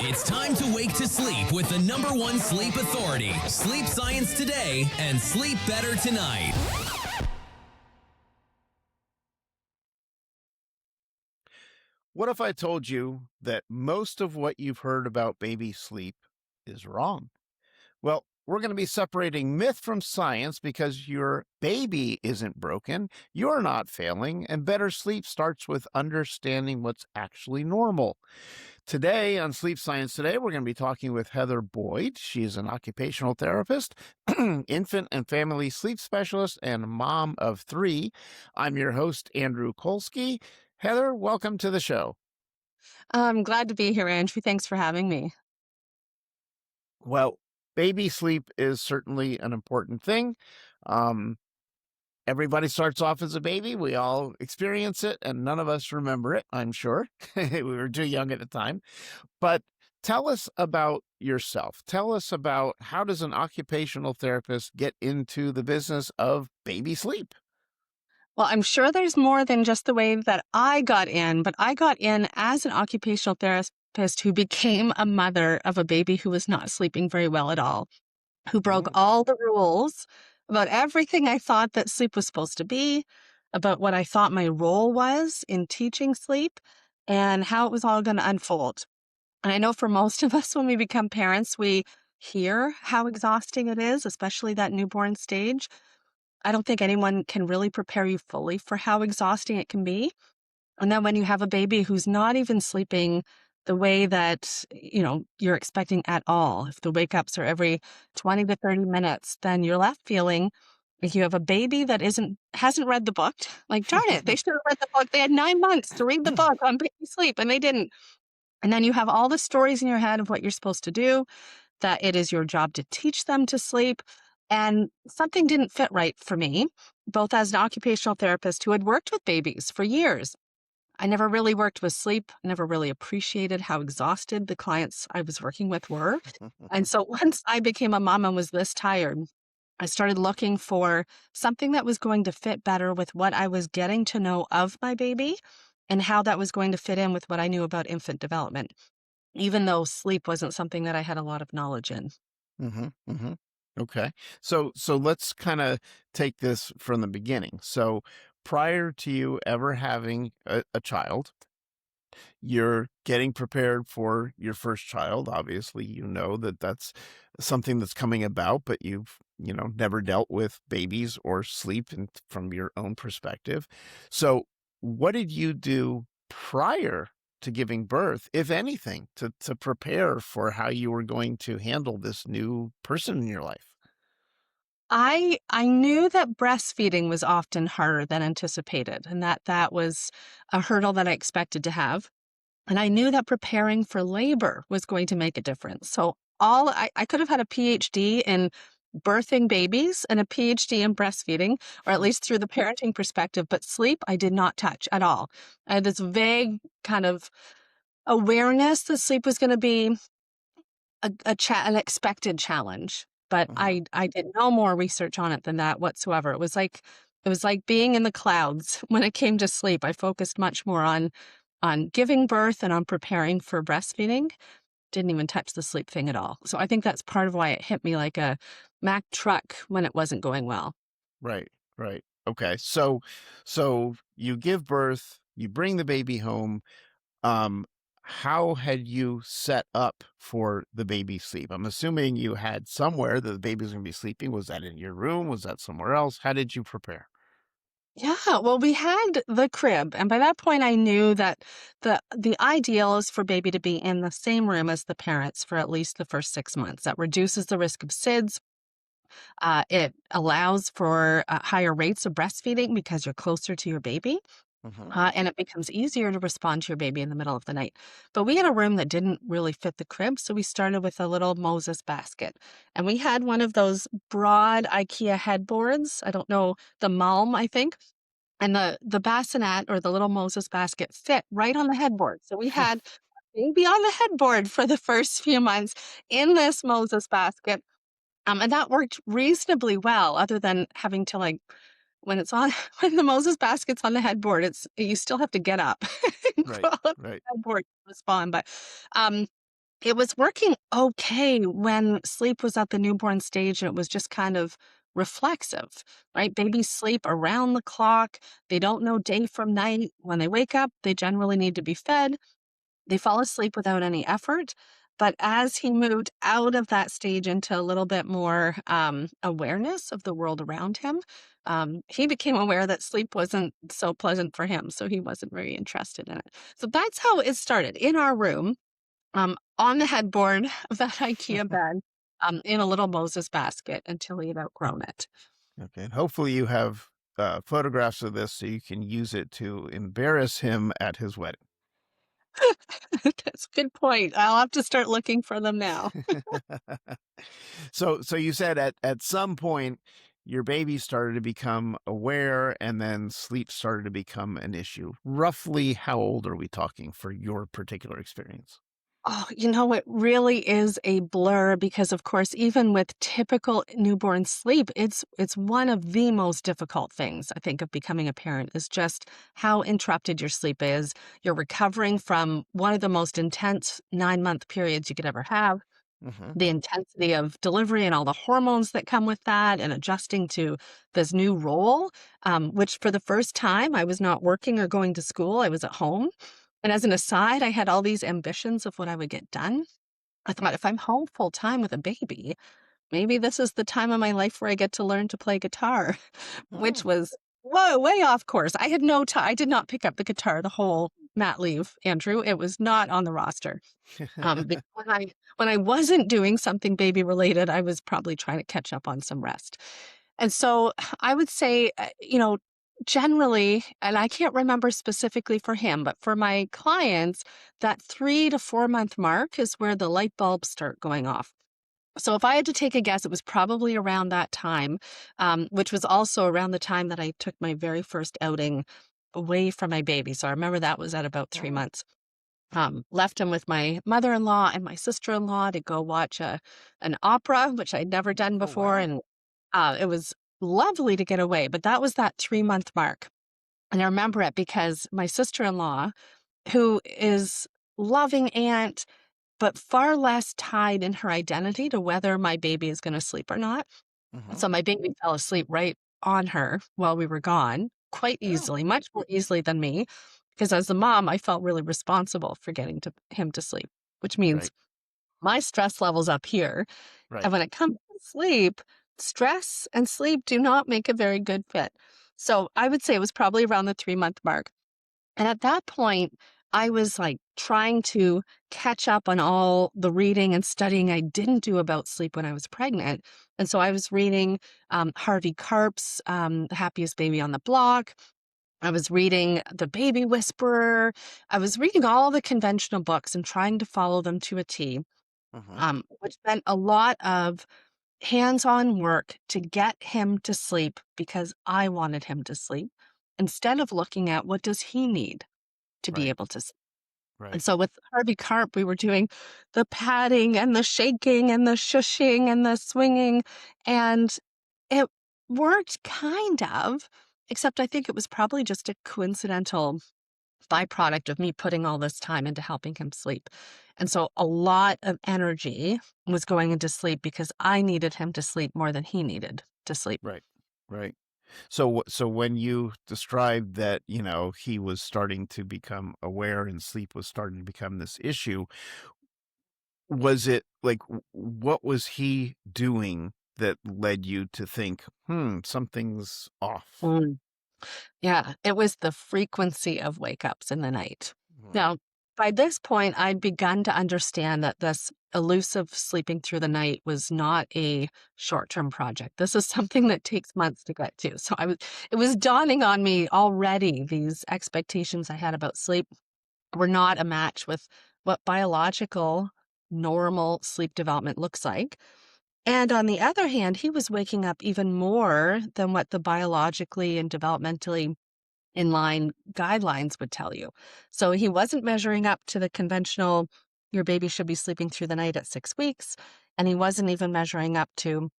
It's time to wake to sleep with the #1 sleep authority, Sleep Science Today, and Sleep Better Tonight. What if I told you that most of what you've heard about baby sleep is wrong? Well, we're going to be separating myth from science because your baby isn't broken, you're not failing, and better sleep starts with understanding what's actually normal. Today on Sleep Science Today, we're going to be talking with Heather Boyd. She's an occupational therapist, infant and family sleep specialist, and mom of 3. I'm your host, Andrew Kolsky. Heather, welcome to the show. I'm glad to be here, Andrew. Thanks for having me. Well, baby sleep is certainly an important thing. Um, Everybody starts off as a baby. We all experience it, and none of us remember it, I'm sure. We were too young at the time. But tell us about yourself. Tell us about how does an occupational therapist get into the business of baby sleep? Well, I'm sure there's more than just the way that I got in, but I got in as an occupational therapist who became a mother of a baby who was not sleeping very well at all, who broke Mm, all the rules about everything I thought that sleep was supposed to be, about what I thought my role was in teaching sleep, and how it was all going to unfold. And I know for most of us, when we become parents, we hear how exhausting it is, especially that newborn stage. I don't think anyone can really prepare you fully for how exhausting it can be. And then when you have a baby who's not even sleeping the way that, you're expecting at all, if the wake ups are every 20 to 30 minutes, then you're left feeling like you have a baby that hasn't read the book. Like, darn it, they should have read the book. They had 9 months to read the book on baby sleep and they didn't. And then you have all the stories in your head of what you're supposed to do, that it is your job to teach them to sleep. And something didn't fit right for me, both as an occupational therapist who had worked with babies for years. I never really worked with sleep, never really appreciated how exhausted the clients I was working with were. And so once I became a mom and was this tired, I started looking for something that was going to fit better with what I was getting to know of my baby and how that was going to fit in with what I knew about infant development, even though sleep wasn't something that I had a lot of knowledge in. hmm hmm Okay. So let's kind of take this from the beginning. So prior to you ever having a child, you're getting prepared for your first child. Obviously, you know that that's something that's coming about, but you've, never dealt with babies or sleep from your own perspective. So what did you do prior to giving birth, if anything, to prepare for how you were going to handle this new person in your life? I knew that breastfeeding was often harder than anticipated, and that was a hurdle that I expected to have. And I knew that preparing for labor was going to make a difference. So I could have had a PhD in birthing babies and a PhD in breastfeeding, or at least through the parenting perspective, but sleep I did not touch at all. I had this vague kind of awareness that sleep was going to be an expected challenge, but Mhm. I did no more research on it than that whatsoever. It was like being in the clouds when it came to sleep. I focused much more on giving birth and on preparing for breastfeeding. Didn't even touch the sleep thing at all. So I think that's part of why it hit me like a Mack truck when it wasn't going well. Right, right. Okay. So you give birth, you bring the baby home. Um, how had you set up for the baby sleep? I'm assuming you had somewhere that the baby was going to be sleeping. Was that in your room? Was that somewhere else? How did you prepare? Yeah, well, we had the crib, and by that point, I knew that the ideal is for baby to be in the same room as the parents for at least the first 6 months. That reduces the risk of SIDS. It allows for higher rates of breastfeeding because you're closer to your baby. Hmm. And it becomes easier to respond to your baby in the middle of the night. But we had a room that didn't really fit the crib, so we started with a little Moses basket. And we had one of those broad IKEA headboards. I don't know, the Malm, I think. And the bassinet or the little Moses basket fit right on the headboard. So we had baby on the headboard for the first few months in this Moses basket. And that worked reasonably well, other than having to when it's on when the Moses basket's on the headboard, you still have to get up and Right, crawl up the right. headboard to respond. But um it was working okay when sleep was at the newborn stage and it was just kind of reflexive, right? Babies sleep around the clock. They don't know day from night. When they wake up, they generally need to be fed. They fall asleep without any effort. But as he moved out of that stage into a little bit more awareness of the world around him, he became aware that sleep wasn't so pleasant for him. So he wasn't very interested in it. So that's how it started in our room, on the headboard of that IKEA bed, in a little Moses basket until he had outgrown it. Okay. And hopefully you have photographs of this so you can use it to embarrass him at his wedding. That's a good point. I'll have to start looking for them now. So you said at some point your baby started to become aware and then sleep started to become an issue. Roughly how old are we talking for your particular experience? Oh, it really is a blur because, of course, even with typical newborn sleep, it's one of the most difficult things, I think, of becoming a parent is just how interrupted your sleep is. You're recovering from one of the most intense 9-month periods you could ever have. Hmm. The intensity of delivery and all the hormones that come with that, and adjusting to this new role, which for the first time, I was not working or going to school. I was at home. And as an aside, I had all these ambitions of what I would get done. I thought if I'm home full time with a baby, maybe this is the time of my life where I get to learn to play guitar, which Oh. was whoa, way off course. I had no time. I did not pick up the guitar the whole mat leave, Andrew. It was not on the roster. Because when I wasn't doing something baby related, I was probably trying to catch up on some rest. And so I would say, generally, and I can't remember specifically for him, but for my clients, that 3 to 4 month mark is where the light bulbs start going off. So if I had to take a guess, it was probably around that time, which was also around the time that I took my very first outing away from my baby. So I remember that was at about 3 months. Left him with my mother-in-law and my sister-in-law to go watch an opera, which I'd never done Oh, before, wow. and it was lovely to get away. But that was that 3 month mark, and I remember it because my sister-in-law, who is loving aunt, but far less tied in her identity to whether my baby is going to sleep or not. Hmm. So my baby fell asleep right on her while we were gone, quite Oh, easily, much more easily than me, because as a mom, I felt really responsible for getting him to sleep, which means right, my stress level's up here. right. And when it comes to sleep, stress and sleep do not make a very good fit. So I would say it was probably around the 3 month mark. And at that point, I was like trying to catch up on all the reading and studying I didn't do about sleep when I was pregnant. And so I was reading Harvey Karp's The Happiest Baby on the Block. I was reading The Baby Whisperer. I was reading all the conventional books and trying to follow them to a T, Hmm. which meant a lot of hands on work to get him to sleep because I wanted him to sleep instead of looking at what does he need to be Right, able to sleep. And right. so with Harvey Karp, we were doing the patting and the shaking and the shushing and the swinging. And it worked kind of, except I think it was probably just a coincidental byproduct of me putting all this time into helping him sleep. And so a lot of energy was going into sleep because I needed him to sleep more than he needed to sleep. Right. Right. So when you described that, he was starting to become aware and sleep was starting to become this issue, was it like what was he doing that led you to think, something's off? Mm. Yeah, it was the frequency of wake ups in the night. Mm. Now, by this point, I'd begun to understand that this elusive sleeping through the night was not a short-term project. This is something that takes months to get to. So it was dawning on me already. These expectations I had about sleep were not a match with what biological normal sleep development looks like. And on the other hand, he was waking up even more than what the biologically and developmentally in line guidelines would tell you. So he wasn't measuring up to the conventional, your baby should be sleeping through the night at 6 weeks. And he wasn't even measuring up to,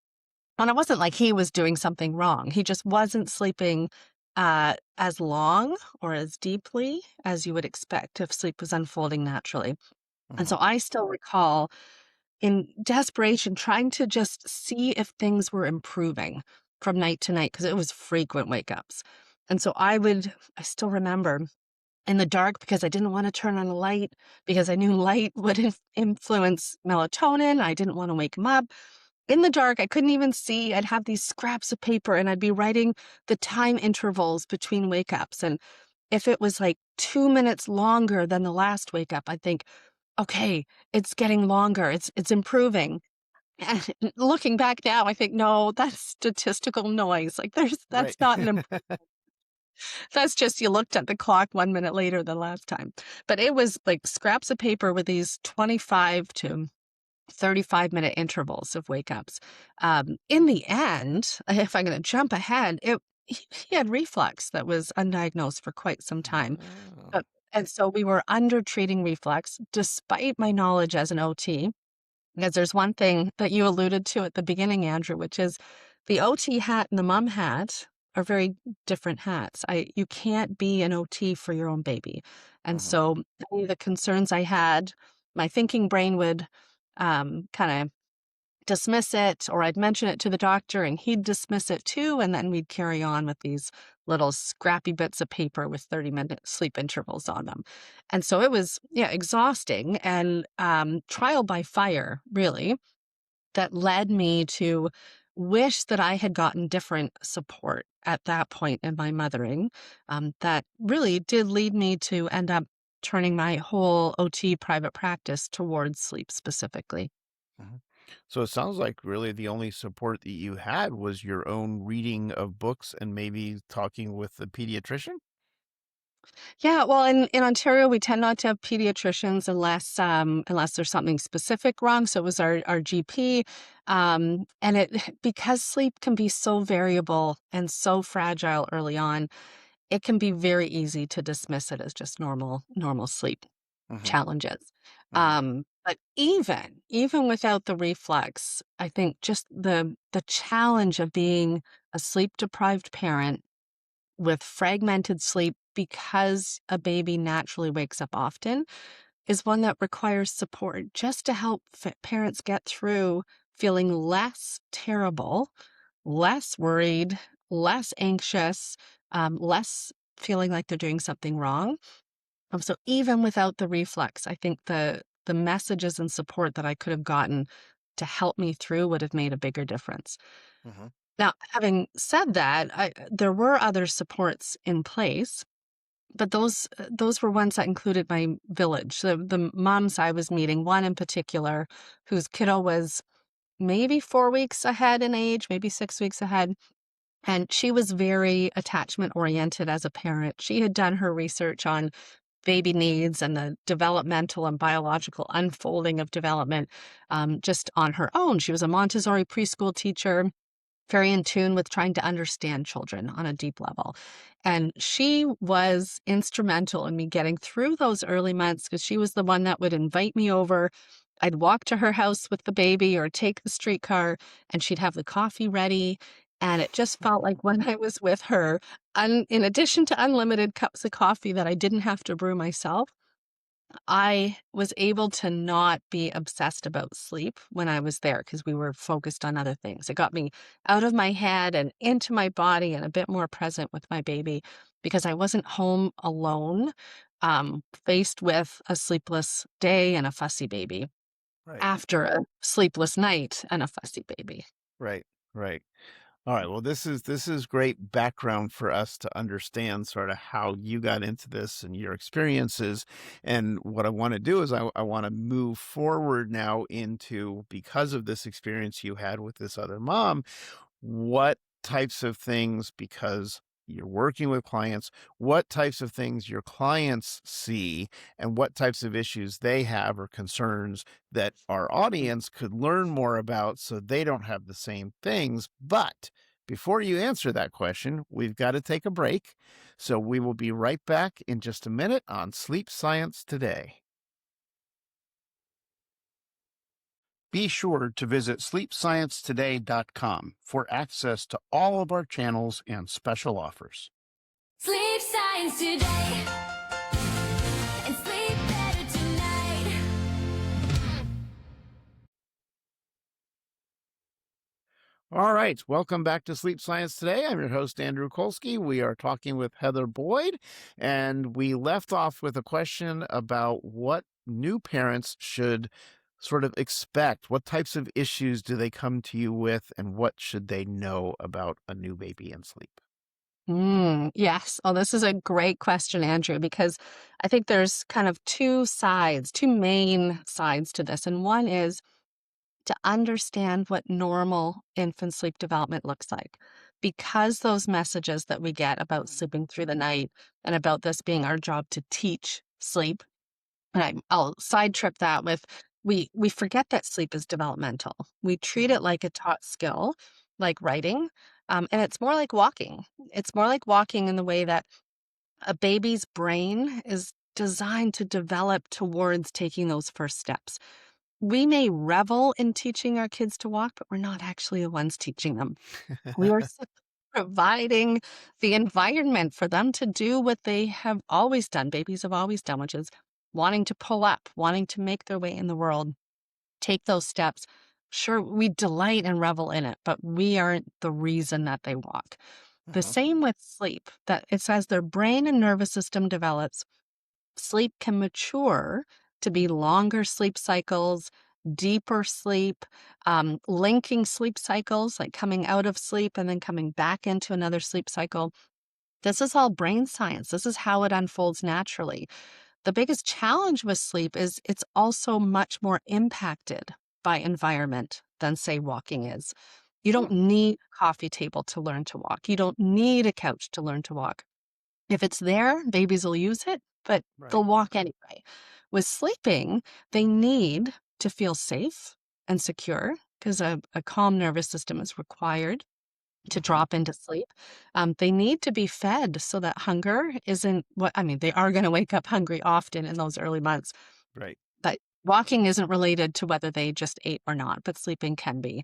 and it wasn't like he was doing something wrong. He just wasn't sleeping as long or as deeply as you would expect if sleep was unfolding naturally. And Mhm. so I still recall in desperation trying to just see if things were improving from night to night because it was frequent wake ups. And so I still remember in the dark because I didn't want to turn on a light because I knew light would influence melatonin. I didn't want to wake him up. In the dark, I couldn't even see. I'd have these scraps of paper and I'd be writing the time intervals between wake ups. And if it was like 2 minutes longer than the last wake up, I'd think, okay, it's getting longer. It's improving. And looking back now, I think, no, that's statistical noise. Like Right. that's not an that's just you looked at the clock 1 minute later than last time. But it was like scraps of paper with these 25 to 35-minute intervals of wake ups. In the end, if I'm going to jump ahead, he had reflux that was undiagnosed for quite some time. Oh. But, and so we were under treating reflux despite my knowledge as an OT. Because there's one thing that you alluded to at the beginning, Andrew, which is the OT hat and the mom hat are very different hats. You can't be an OT for your own baby. And Mhm. so any of the concerns I had, my thinking brain would kind of dismiss it, or I'd mention it to the doctor and he'd dismiss it too. And then we'd carry on with these little scrappy bits of paper with 30-minute sleep intervals on them. And so it was, yeah, exhausting and trial by fire, really, that led me to wish that I had gotten different support at that point in my mothering. That really did lead me to end up turning my whole OT private practice towards sleep specifically. Mhm. So it sounds like really the only support that you had was your own reading of books and maybe talking with the pediatrician? Yeah, well, in Ontario, we tend not to have pediatricians unless there's something specific wrong. So it was our GP, and it because sleep can be so variable and so fragile early on, it can be very easy to dismiss it as just normal sleep Mhm. challenges. Mhm. But even without the reflex, I think just the challenge of being a sleep deprived parent with fragmented sleep because a baby naturally wakes up often is one that requires support just to help parents get through feeling less terrible, less worried, less anxious, less feeling like they're doing something wrong. So even without the reflex, I think the messages and support that I could have gotten to help me through would have made a bigger difference. Mhm. Now, having said that, there were other supports in place, but those were ones that included my village. The moms I was meeting, one in particular, whose kiddo was maybe 4 weeks ahead in age, maybe 6 weeks ahead. And she was very attachment oriented as a parent. She had done her research on baby needs and the developmental and biological unfolding of development just on her own. She was a Montessori preschool teacher, very in tune with trying to understand children on a deep level. And she was instrumental in me getting through those early months because she was the one that would invite me over. I'd walk to her house with the baby or take the streetcar, and she'd have the coffee ready. And it just felt like when I was with her, in addition to unlimited cups of coffee that I didn't have to brew myself, I was able to not be obsessed about sleep when I was there because we were focused on other things. It got me out of my head and into my body and a bit more present with my baby because I wasn't home alone, faced with a sleepless day and a fussy baby Right. after a sleepless night and a fussy baby. Right. Right. All right. Well, this is great background for us to understand sort of how you got into this and your experiences. And what I want to do is I want to move forward now into because of this experience you had with this other mom, what types of things, because you're working with clients, what types of things your clients see and what types of issues they have or concerns that our audience could learn more about so they don't have the same things. But before you answer that question, we've got to take a break. So we will be right back in just a minute on Sleep Science Today. Be sure to visit sleepsciencetoday.com for access to all of our channels and special offers. Sleep Science Today and sleep better tonight. All right. Welcome back to Sleep Science Today. I'm your host, Andrew Kolsky. We are talking with Heather Boyd, and we left off with a question about what new parents should sort of expect. What types of issues do they come to you with, and what should they know about a new baby and sleep? Yes. Oh, this is a great question, Andrew, because I think there's kind of two sides, two main sides to this. And one is to understand what normal infant sleep development looks like. Because those messages that we get about sleeping through the night and about this being our job to teach sleep, and I'll side trip that with we forget that sleep is developmental. We treat Mhm. it like a taught skill, like writing, and it's more like walking. It's more like walking in the way that a baby's brain is designed to develop towards taking those first steps. We may revel in teaching our kids to walk, but we're not actually the ones teaching them. We are providing the environment for them to do what they have always done, babies have always done, which is wanting to pull up, wanting to make their way in the world, take those steps. Sure, we delight and revel in it, but we aren't the reason that they walk. The Mhm. same with sleep, that it says their brain and nervous system develops, sleep can mature to be longer sleep cycles, deeper sleep, linking sleep cycles, like coming out of sleep and then coming back into another sleep cycle. This is all brain science. This is how it unfolds naturally. The biggest challenge with sleep is it's also much more impacted by environment than, say, walking is. You don't Hmm. need a coffee table to learn to walk. You don't need a couch to learn to walk. If it's there, babies will use it, but Right. they'll walk anyway. With sleeping, they need to feel safe and secure because a calm nervous system is required to Mhm. drop into sleep. They need to be fed so that hunger isn't I mean, they are going to wake up hungry often in those early months, Right. but walking isn't related to whether they just ate or not, but sleeping can be.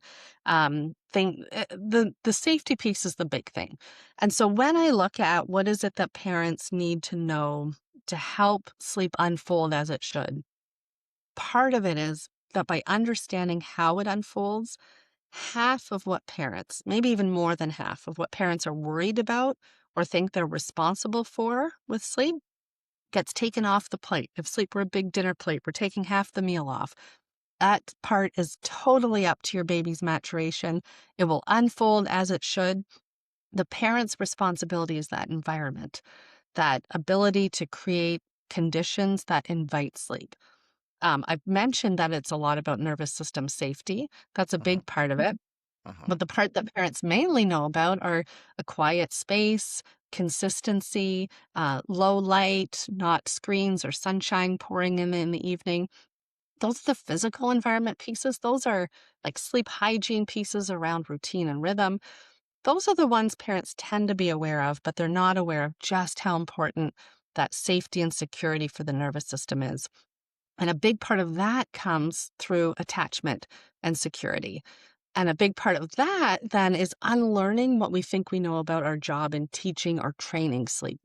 The safety piece is the big thing. And so when I look at what is it that parents need to know to help sleep unfold as it should, part of it is that by understanding how it unfolds, half of what parents, maybe even more than half of what parents are worried about or think they're responsible for with sleep gets taken off the plate. If sleep were a big dinner plate, we're taking half the meal off. That part is totally up to your baby's maturation. It will unfold as it should. The parent's responsibility is that environment, that ability to create conditions that invite sleep. I've mentioned that it's a lot about nervous system safety. That's a Mhm. big part of it. Mhm. But the part that parents mainly know about are a quiet space, consistency, low light, not screens or sunshine pouring in the evening. Those are the physical environment pieces. Those are like sleep hygiene pieces around routine and rhythm. Those are the ones parents tend to be aware of, but they're not aware of just how important that safety and security for the nervous system is. And a big part of that comes through attachment and security. And a big part of that then is unlearning what we think we know about our job in teaching or training sleep.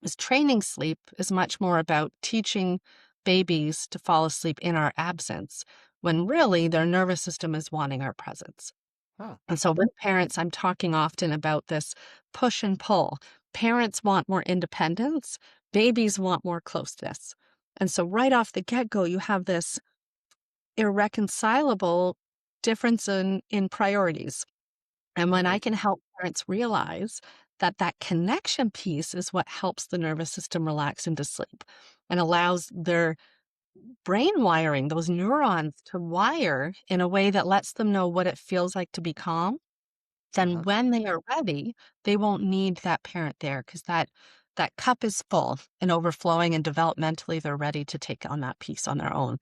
Because training sleep is much more about teaching babies to fall asleep in our absence, when really their nervous system is wanting our presence. Huh. And so with parents, I'm talking often about this push and pull. Parents want more independence, babies want more closeness. And so right off the get-go, you have this irreconcilable difference in priorities. And when I Right. can help parents realize that that connection piece is what helps the nervous system relax into sleep and allows their brain wiring, those neurons to wire in a way that lets them know what it feels like to be calm, then Uh-huh. when they are ready, they won't need that parent there because that cup is full and overflowing and developmentally they're ready to take on that piece on their own.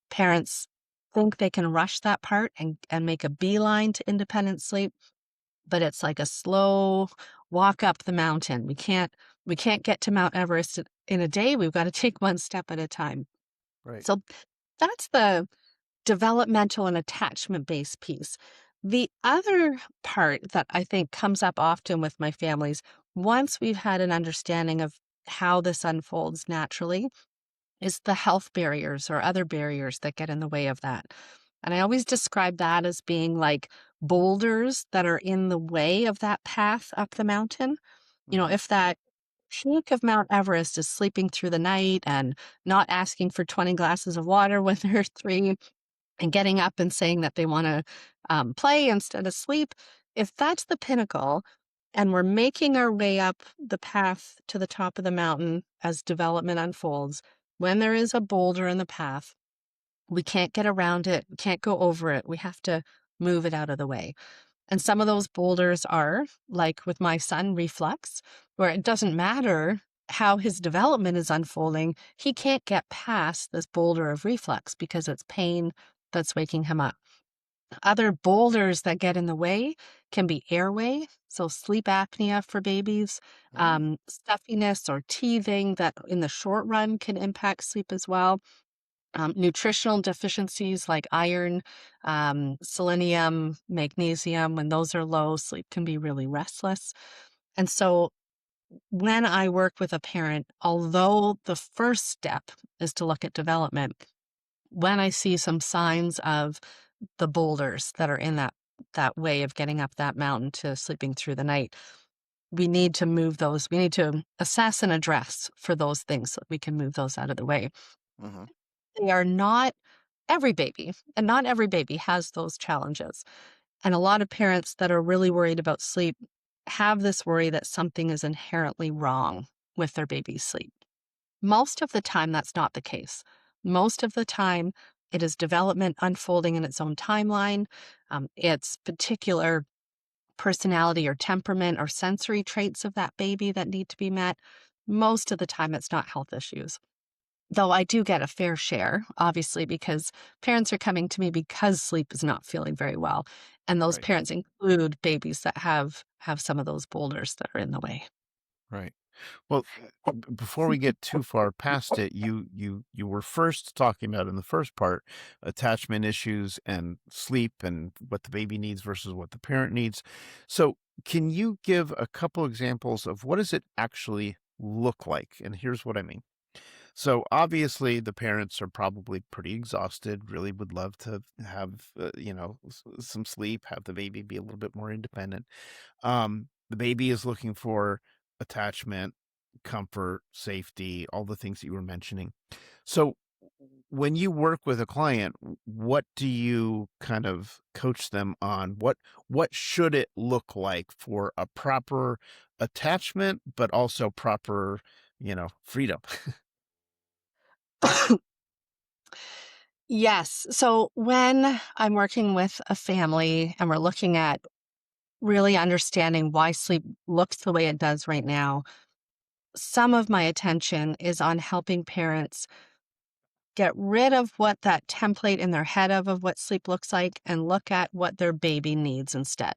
Parents think they can rush that part and make a beeline to independent sleep, but it's like a slow walk up the mountain. We can't get to Mount Everest in a day. We've got to take one step at a time. Right. So that's the developmental and attachment based piece. The other part that I think comes up often with my families, once we've had an understanding of how this unfolds naturally, is the health barriers or other barriers that get in the way of that. And I always describe that as being like boulders that are in the way of that path up the mountain. Hmm. If that peak of Mount Everest is sleeping through the night and not asking for 20 glasses of water when they're 3 and getting up and saying that they want to play instead of sleep, if that's the pinnacle and we're making our way up the path to the top of the mountain as development unfolds, when there is a boulder in the path, we can't get around it, we can't go over it. We have to move it out of the way. And some of those boulders are, like with my son, reflux, where it doesn't matter how his development is unfolding, he can't get past this boulder of reflux because it's pain that's waking him up. Other boulders that get in the way can be airway, so sleep apnea for babies, Mm. stuffiness or teething that in the short run can impact sleep as well. Nutritional deficiencies like iron, selenium, magnesium, when those are low, sleep can be really restless. And so when I work with a parent, although the first step is to look at development, when I see some signs of the boulders that are in that way of getting up that mountain to sleeping through the night, we need to move those. We need to assess and address for those things so that we can move those out of the way. Hmm. They are not every baby, and not every baby has those challenges. And a lot of parents that are really worried about sleep have this worry that something is inherently wrong with their baby's sleep. Most of the time, that's not the case. Most of the time, it is development unfolding in its own timeline. It's particular personality or temperament or sensory traits of that baby that need to be met. Most of the time, it's not health issues. Though I do get a fair share, obviously, because parents are coming to me because sleep is not feeling very well. And those Right. parents include babies that have some of those boulders that are in the way. Right. Well, before we get too far past it, you were first talking about in the first part attachment issues and sleep and what the baby needs versus what the parent needs. So, can you give a couple examples of what does it actually look like? And here's what I mean. So, obviously, the parents are probably pretty exhausted. Really would love to have some sleep, have the baby be a little bit more independent. The baby is looking for attachment, comfort, safety, all the things that you were mentioning. So when you work with a client, what do you kind of coach them on? What should it look like for a proper attachment, but also proper, freedom? Yes. So when I'm working with a family and we're looking at really understanding why sleep looks the way it does right now, some of my attention is on helping parents get rid of what that template in their head of what sleep looks like and look at what their baby needs instead.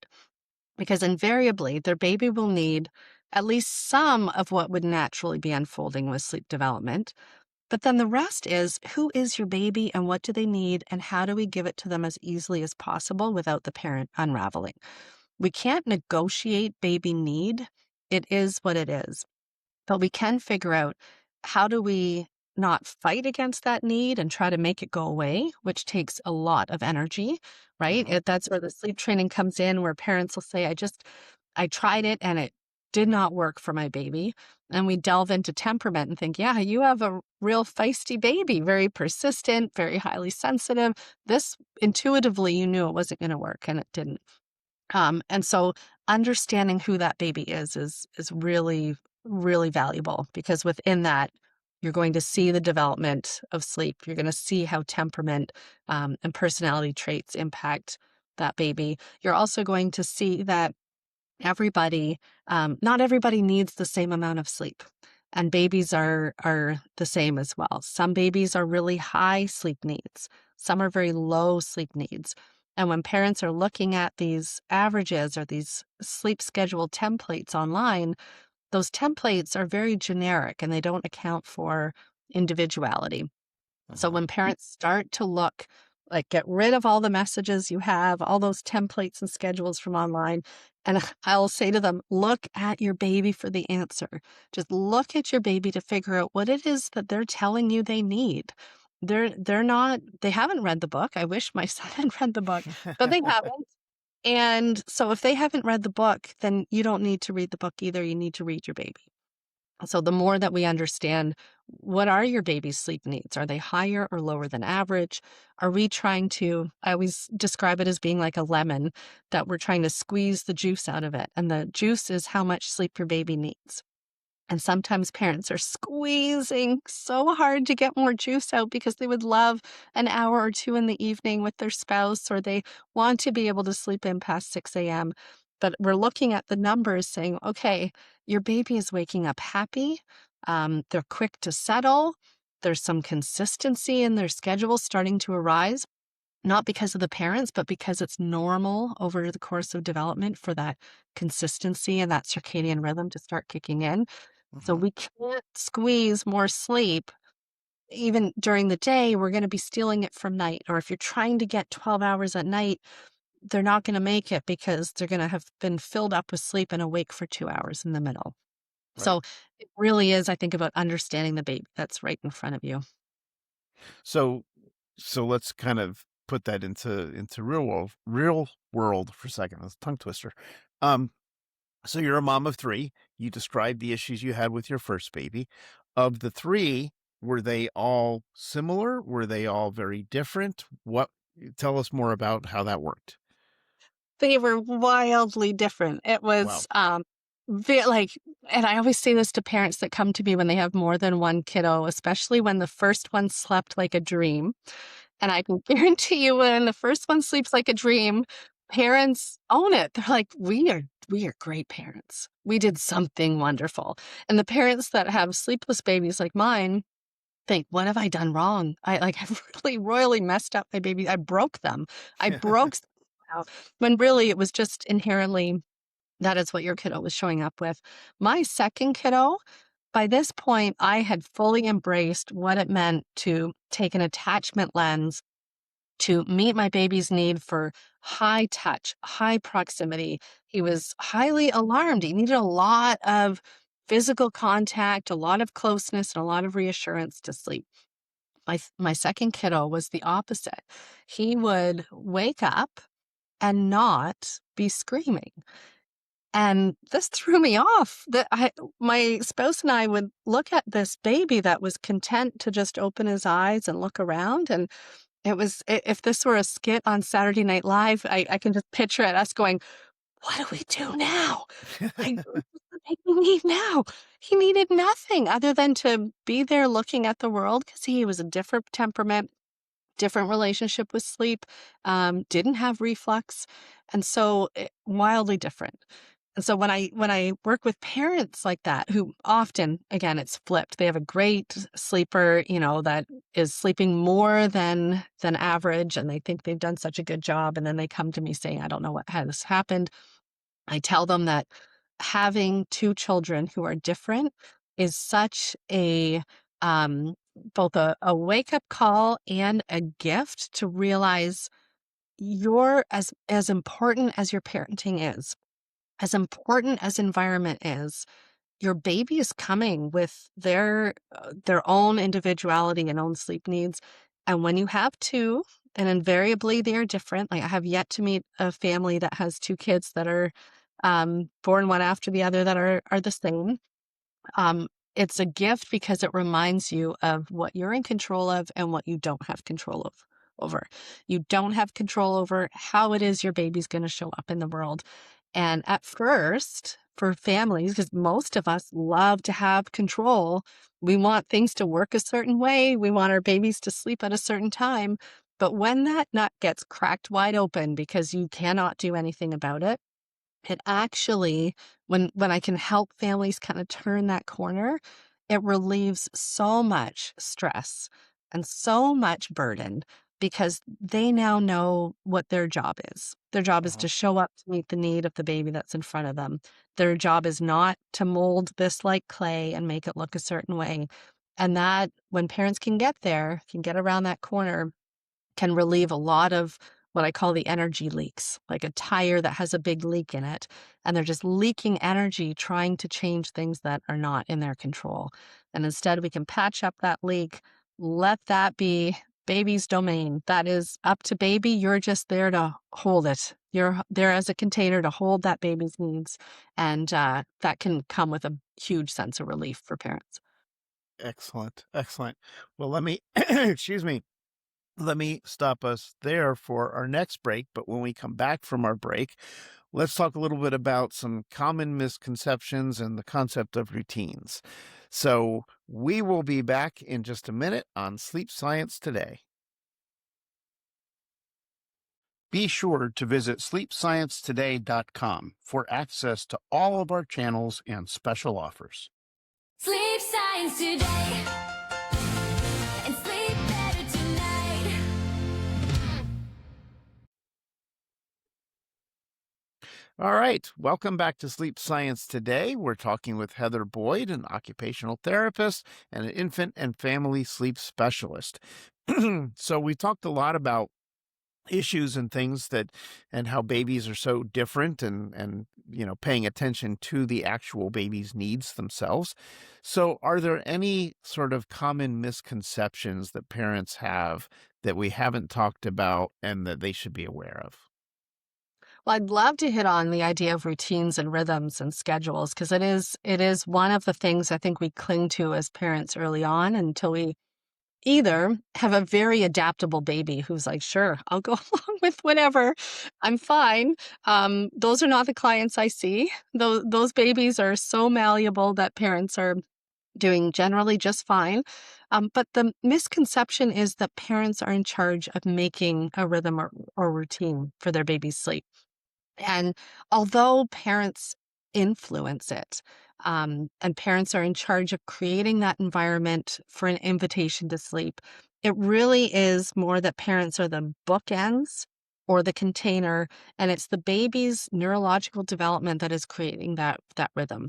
Because invariably, their baby will need at least some of what would naturally be unfolding with sleep development. But then the rest is who is your baby and what do they need and how do we give it to them as easily as possible without the parent unraveling? We can't negotiate baby need. It is what it is. But we can figure out how do we not fight against that need and try to make it go away, which takes a lot of energy, right? Hmm. That's where the sleep training comes in, where parents will say, I tried it and it did not work for my baby. And we delve into temperament and think, yeah, you have a real feisty baby, very persistent, very highly sensitive. This intuitively, you knew it wasn't going to work and it didn't. And so understanding who that baby is really, really valuable because within that, you're going to see the development of sleep. You're going to see how temperament and personality traits impact that baby. You're also going to see that everybody, not everybody needs the same amount of sleep. And babies are the same as well. Some babies are really high sleep needs. Some are very low sleep needs. And when parents are looking at these averages or these sleep schedule templates online, those templates are very generic and they don't account for individuality. So Hmm. when parents start to look, like get rid of all the messages you have, all those templates and schedules from online, and I'll say to them, look at your baby for the answer. Just look at your baby to figure out what it is that they're telling you they need. They're not they haven't read the book. I wish my son had read the book, but they haven't. And so if they haven't read the book, then you don't need to read the book either. You need to read your baby. So the more that we understand, what are your baby's sleep needs? Are they higher or lower than average? Are we trying to, I always describe it as being like a lemon, that we're trying to squeeze the juice out of it. And the juice is how much sleep your baby needs. And sometimes parents are squeezing so hard to get more juice out because they would love an hour or two in the evening with their spouse, or they want to be able to sleep in past 6 a.m. But we're looking at the numbers saying, okay, your baby is waking up happy. They're quick to settle. There's some consistency in their schedule starting to arise, not because of the parents, but because it's normal over the course of development for that consistency and that circadian rhythm to start kicking in. So Hmm. we can't squeeze more sleep even during the day. We're going to be stealing it from night. Or if you're trying to get 12 hours at night, they're not going to make it because they're going to have been filled up with sleep and awake for 2 hours in the middle. Right. So it really is, I think, about understanding the baby that's right in front of you. So so let's kind of put that into real world for a second. That's a tongue twister. Um, so you're a mom of three. You described the issues you had with your first baby. Of the three, were they all similar? Were they all very different? What Tell us more about how that worked. They were wildly different. It was, Wow. like, and I always say this to parents that come to me when they have more than one kiddo, especially when the first one slept like a dream. And I can guarantee you when the first one sleeps like a dream, parents own it. They're like, we are great parents. We did something wonderful. And the parents that have sleepless babies like mine think, what have I done wrong? I've really royally messed up my baby. I broke them. I broke something out. When really it was just inherently that is what your kiddo was showing up with. My second kiddo, by this point, I had fully embraced what it meant to take an attachment lens to meet my baby's need for high touch, high proximity. He was highly alarmed. He needed a lot of physical contact, a lot of closeness, and a lot of reassurance to sleep. My second kiddo was the opposite. He would wake up and not be screaming. And this threw me off. My spouse and I would look at this baby that was content to just open his eyes and look around. And it was, if this were a skit on Saturday Night Live, I can just picture it, us going, what do we do now? Like, what does the baby need now? He needed nothing other than to be there looking at the world because he was a different temperament, different relationship with sleep, didn't have reflux, and so wildly different. And so when I work with parents like that, who often, again, it's flipped. They have a great sleeper, that is sleeping more than average, and they think they've done such a good job, and then they come to me saying, "I don't know what has happened." I tell them that having two children who are different is such a both a wake up call and a gift to realize you're as important as your parenting is, as important as environment is. Your baby is coming with their own individuality and own sleep needs. And when you have two, and invariably they are different. Like I have yet to meet a family that has two kids that are born one after the other that are the same. Um, it's a gift because it reminds you of what you're in control of and what you don't have control of over. You don't have control over how it is your baby's going to show up in the world. And at first, for families, because most of us love to have control, we want things to work a certain way. We want our babies to sleep at a certain time. But when that nut gets cracked wide open because you cannot do anything about it, it actually, when I can help families kind of turn that corner, it relieves so much stress and so much burden because they now know what their job is. Their job is Uh-huh. to show up to meet the need of the baby that's in front of them. Their job is not to mold this like clay and make it look a certain way. And that when parents can get there, can get around that corner, can relieve a lot of what I call the energy leaks, like a tire that has a big leak in it, and they're just leaking energy trying to change things that are not in their control. And instead, we can patch up that leak, let that be baby's domain. That is up to baby. You're just there to hold it. You're there as a container to hold that baby's needs. And that can come with a huge sense of relief for parents. Excellent. Excellent. Well, let me, excuse me, let me stop us there for our next break. But when we come back from our break, let's talk a little bit about some common misconceptions and the concept of routines. So we will be back in just a minute on Sleep Science Today. Be sure to visit sleepsciencetoday.com for access to all of our channels and special offers. Sleep Science Today, and sleep better tonight. All right, welcome back to Sleep Science Today. We're talking with Heather Boyd, an occupational therapist and an infant and family sleep specialist. So we talked a lot about issues and things that and how babies are so different and paying attention to the actual baby's needs themselves. So are there any sort of common misconceptions that parents have that we haven't talked about and that they should be aware of? Well, I'd love to hit on the idea of routines and rhythms and schedules because it is one of the things I think we cling to as parents early on until we either have a very adaptable baby who's like, sure, I'll go along with whatever. I'm fine. Those are not the clients I see. Those babies are so malleable that parents are doing generally just fine. But the misconception is that parents are in charge of making a rhythm or routine for their baby's sleep. And although parents influence it, and parents are in charge of creating that environment for an invitation to sleep, it really is more that parents are the bookends or the container, and it's the baby's neurological development that is creating that rhythm.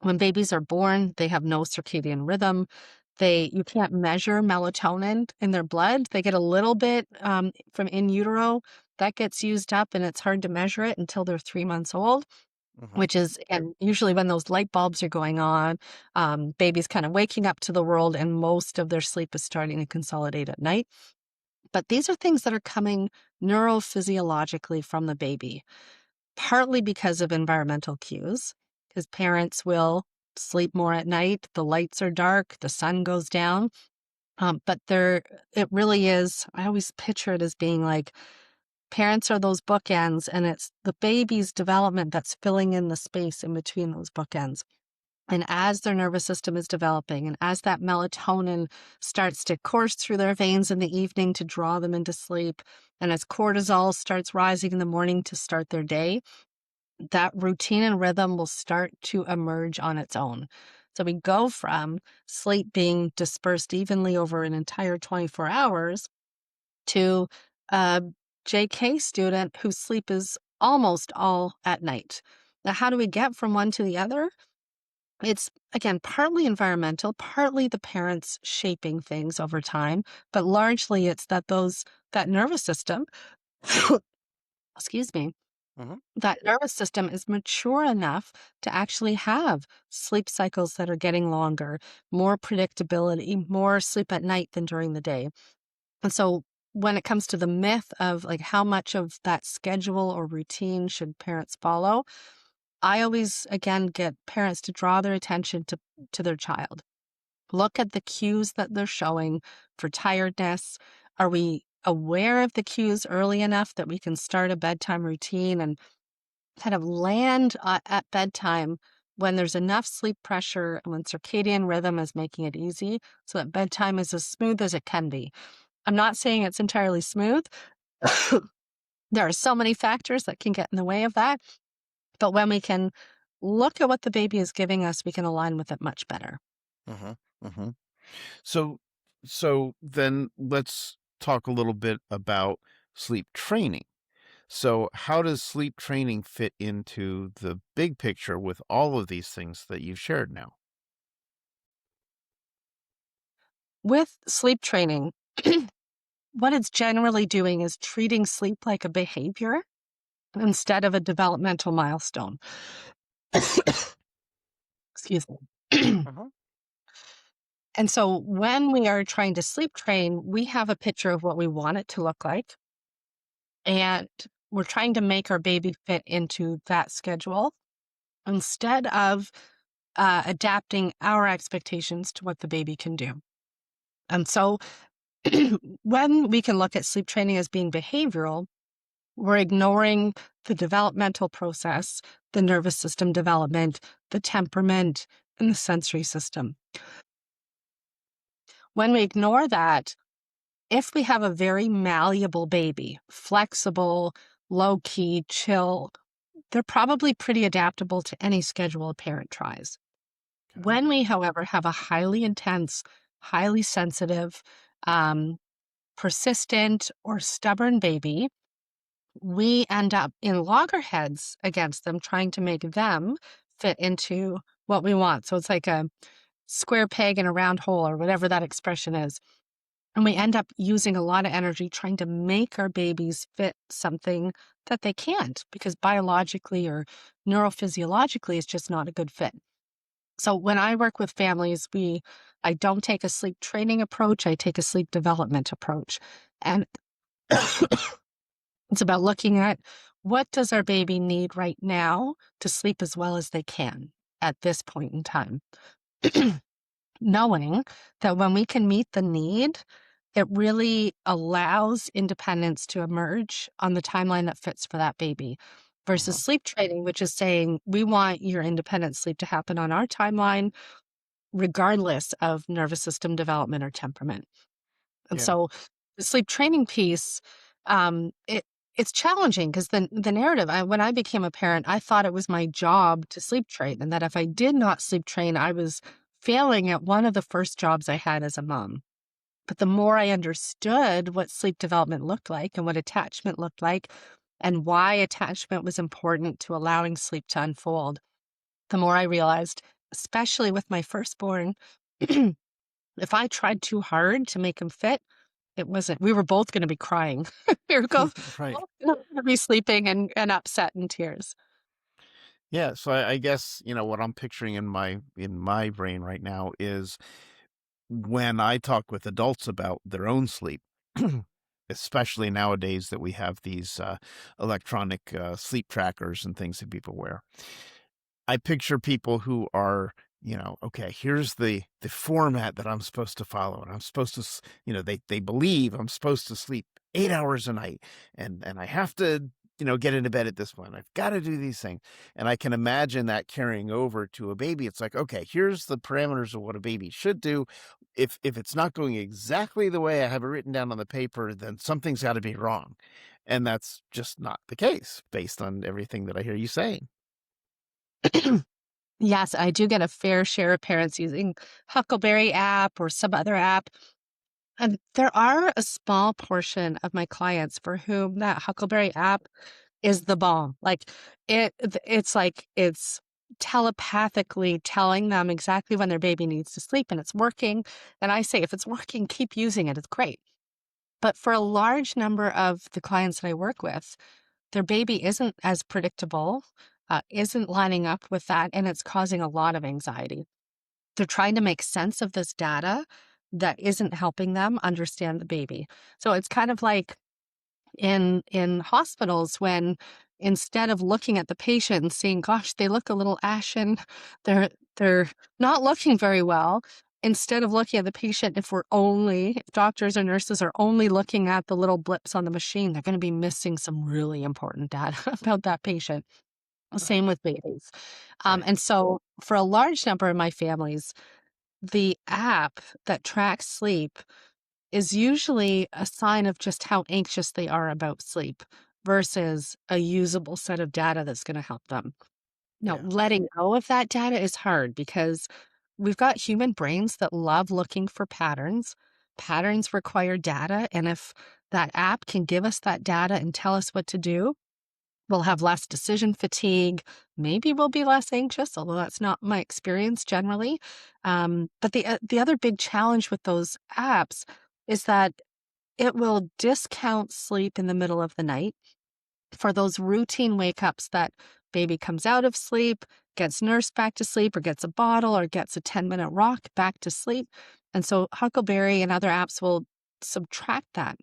When babies are born, they have no circadian rhythm. You can't measure melatonin in their blood. They get a little bit from in utero that gets used up, and it's hard to measure it until they're 3 months old, Mhm. which is and usually when those light bulbs are going on. Babies kind of waking up to the world, and most of their sleep is starting to consolidate at night. But these are things that are coming neurophysiologically from the baby, partly because of environmental cues, because parents will sleep more at night. The lights are dark, the sun goes down. But it really is. I always picture it as being like parents are those bookends, and it's the baby's development that's filling in the space in between those bookends. And as their nervous system is developing, and as that melatonin starts to course through their veins in the evening to draw them into sleep, and as cortisol starts rising in the morning to start their day, that routine and rhythm will start to emerge on its own. So we go from sleep being dispersed evenly over an entire 24 hours to a JK student whose sleep is almost all at night. Now, how do we get from one to the other? It's again partly environmental, partly the parents shaping things over time, but largely it's that nervous system, excuse me, Mhm. that nervous system is mature enough to actually have sleep cycles that are getting longer, more predictability, more sleep at night than during the day. And so when it comes to the myth of like how much of that schedule or routine should parents follow, I always again get parents to draw their attention to their child. Look at the cues that they're showing for tiredness. Are we aware of the cues early enough that we can start a bedtime routine and kind of land at bedtime when there's enough sleep pressure and when circadian rhythm is making it easy so that bedtime is as smooth as it can be? I'm not saying it's entirely smooth. There are so many factors that can get in the way of that. But when we can look at what the baby is giving us, we can align with it much better. Mhm. Mhm. So so then let's talk a little bit about sleep training. So how does sleep training fit into the big picture with all of these things that you've shared now? With sleep training, what it's generally doing is treating sleep like a behavior instead of a developmental milestone. Excuse me. Uh-huh. And so when we are trying to sleep train, we have a picture of what we want it to look like. And we're trying to make our baby fit into that schedule instead of adapting our expectations to what the baby can do. And so when we can look at sleep training as being behavioral, we're ignoring the developmental process, the nervous system development, the temperament, and the sensory system. When we ignore that, if we have a very malleable baby, flexible, low key, chill, they're probably pretty adaptable to any schedule a parent tries. Okay. When we, however, have a highly intense, highly sensitive, persistent, or stubborn baby, we end up in loggerheads against them, trying to make them fit into what we want. So it's like a square peg in a round hole, or whatever that expression is. And we end up using a lot of energy trying to make our babies fit something that they can't, because biologically or neurophysiologically, it's just not a good fit. So when I work with families, I don't take a sleep training approach, I take a sleep development approach. And it's about looking at, what does our baby need right now to sleep as well as they can at this point in time? Knowing that when we can meet the need, it really allows independence to emerge on the timeline that fits for that baby, versus Uh-huh. sleep training, which is saying we want your independent sleep to happen on our timeline, regardless of nervous system development or temperament. And Yeah. so the sleep training piece, it's challenging because the narrative, when I became a parent, I thought it was my job to sleep train, and that if I did not sleep train, I was failing at one of the first jobs I had as a mom. But the more I understood what sleep development looked like and what attachment looked like, and why attachment was important to allowing sleep to unfold, the more I realized, especially with my firstborn, if I tried too hard to make him fit, we were both going to be crying. We were both Right. going to be sleeping and upset in tears. Yeah. So I guess, what I'm picturing in my brain right now is when I talk with adults about their own sleep, especially nowadays that we have these electronic sleep trackers and things that people wear. I picture people who are, okay, here's the format that I'm supposed to follow, and I'm supposed to, they believe I'm supposed to sleep 8 hours a night, and I have to, get into bed at this point. I've got to do these things, and I can imagine that carrying over to a baby. It's like, okay, here's the parameters of what a baby should do. If it's not going exactly the way I have it written down on the paper, then something's got to be wrong, and that's just not the case based on everything that I hear you saying. Yes, I do get a fair share of parents using Huckleberry app or some other app. And there are a small portion of my clients for whom that Huckleberry app is the bomb. Like it's telepathically telling them exactly when their baby needs to sleep, and it's working. And I say, if it's working, keep using it. It's great. But for a large number of the clients that I work with, their baby isn't as predictable, isn't lining up with that, and it's causing a lot of anxiety. They're trying to make sense of this data that isn't helping them understand the baby. So it's kind of like in hospitals, when instead of looking at the patient and seeing, gosh, they look a little ashen, they're not looking very well. Instead of looking at the patient, if doctors or nurses are only looking at the little blips on the machine, they're going to be missing some really important data about that patient. Right. Same with babies. Right. And so for a large number of my families, the app that tracks sleep is usually a sign of just how anxious they are about sleep versus a usable set of data that's going to help them. Now, Yeah. letting go of that data is hard because we've got human brains that love looking for patterns. Patterns require data. And if that app can give us that data and tell us what to do, we'll have less decision fatigue. Maybe we'll be less anxious, although that's not my experience generally. But the other big challenge with those apps is that it will discount sleep in the middle of the night for those routine wake ups that baby comes out of sleep, gets nursed back to sleep, or gets a bottle, or gets a 10-minute rock back to sleep. And so Huckleberry and other apps will subtract that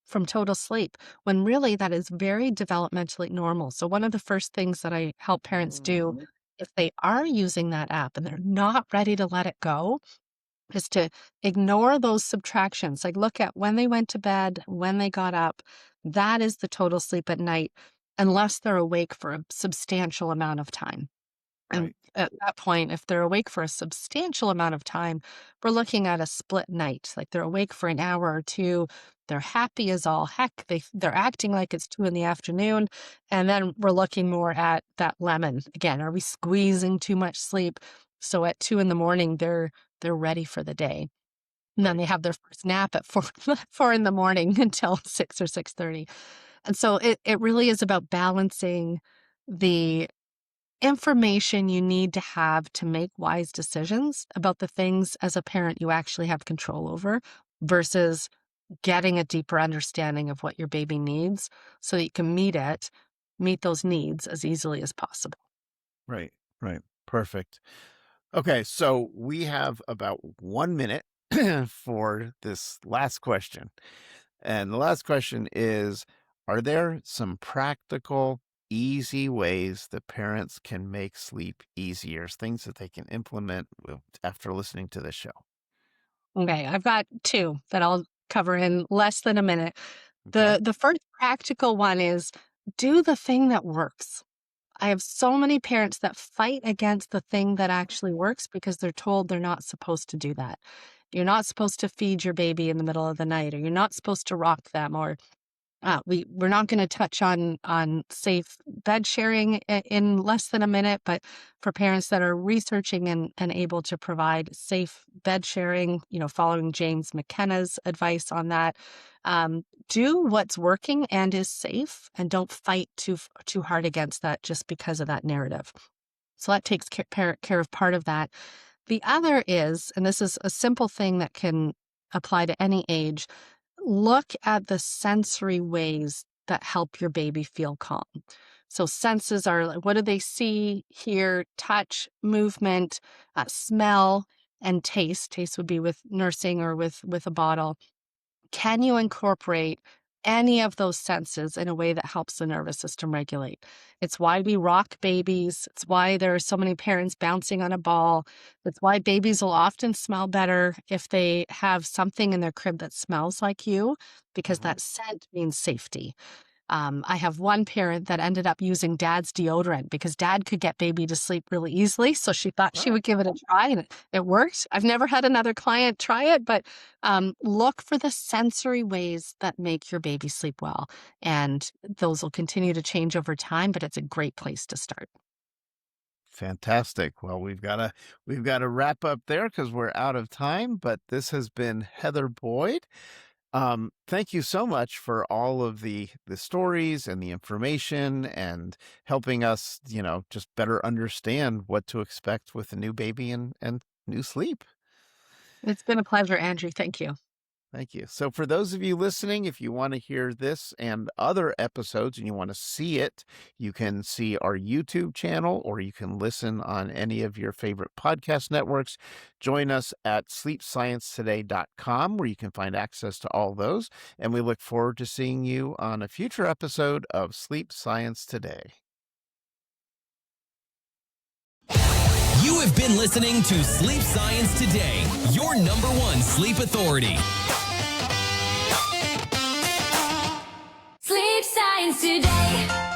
from total sleep when really that is very developmentally normal. So one of the first things that I help parents do if they are using that app and they're not ready to let it go is to ignore those subtractions. Like look at when they went to bed, when they got up. That is the total sleep at night, unless they're awake for a substantial amount of time. And Right. at that point, if they're awake for a substantial amount of time, we're looking at a split night. Like they're awake for an hour or two. They're happy as all heck. They're acting like it's 2 in the afternoon. And then we're looking more at that lemon. Again, are we squeezing too much sleep? So at 2 in the morning, they're ready for the day. And then Right. they have their first nap at 4 in the morning until 6 or 6:30. And so it really is about balancing the information you need to have to make wise decisions about the things as a parent you actually have control over versus getting a deeper understanding of what your baby needs so that you can meet those needs as easily as possible. Right. Right. Perfect. Okay, so we have about 1 minute for this last question. And the last question is, are there some practical, easy ways that parents can make sleep easier, things that they can implement after listening to this show? Okay, I've got two that I'll cover in less than a minute. Okay. The first practical one is do the thing that works. I have so many parents that fight against the thing that actually works because they're told they're not supposed to do that. You're not supposed to feed your baby in the middle of the night, or you're not supposed to rock them, or we're not going to touch on safe bed sharing in less than a minute, but for parents that are researching and able to provide safe bed sharing, following James McKenna's advice on that, do what's working and is safe, and don't fight too hard against that just because of that narrative. So that takes care of part of that. The other is, and this is a simple thing that can apply to any age, look at the sensory ways that help your baby feel calm. So senses are like, what do they see, hear, touch, movement, smell, and taste. Taste would be with nursing or with a bottle. Can you incorporate any of those senses in a way that helps the nervous system regulate? It's why we rock babies. It's why there are so many parents bouncing on a ball. It's why babies will often smell better if they have something in their crib that smells like you, because Mhm. that scent means safety. I have one parent that ended up using dad's deodorant because dad could get baby to sleep really easily. So she thought she Oh, would give it a try, and it worked. I've never had another client try it, but look for the sensory ways that make your baby sleep well. And those will continue to change over time, but it's a great place to start. fantastic. Well, we've got to wrap up there because we're out of time, but this has been Heather Boyd. Thank you so much for all of the stories and the information and helping us, just better understand what to expect with a new baby and new sleep. It's been a pleasure, Andrew. Thank you. Thank you. So for those of you listening, if you want to hear this and other episodes and you want to see it, you can see our YouTube channel or you can listen on any of your favorite podcast networks. Join us at sleepsciencetoday.com where you can find access to all those. And we look forward to seeing you on a future episode of Sleep Science Today. You have been listening to Sleep Science Today, your #1 sleep authority. Sleep Science Today.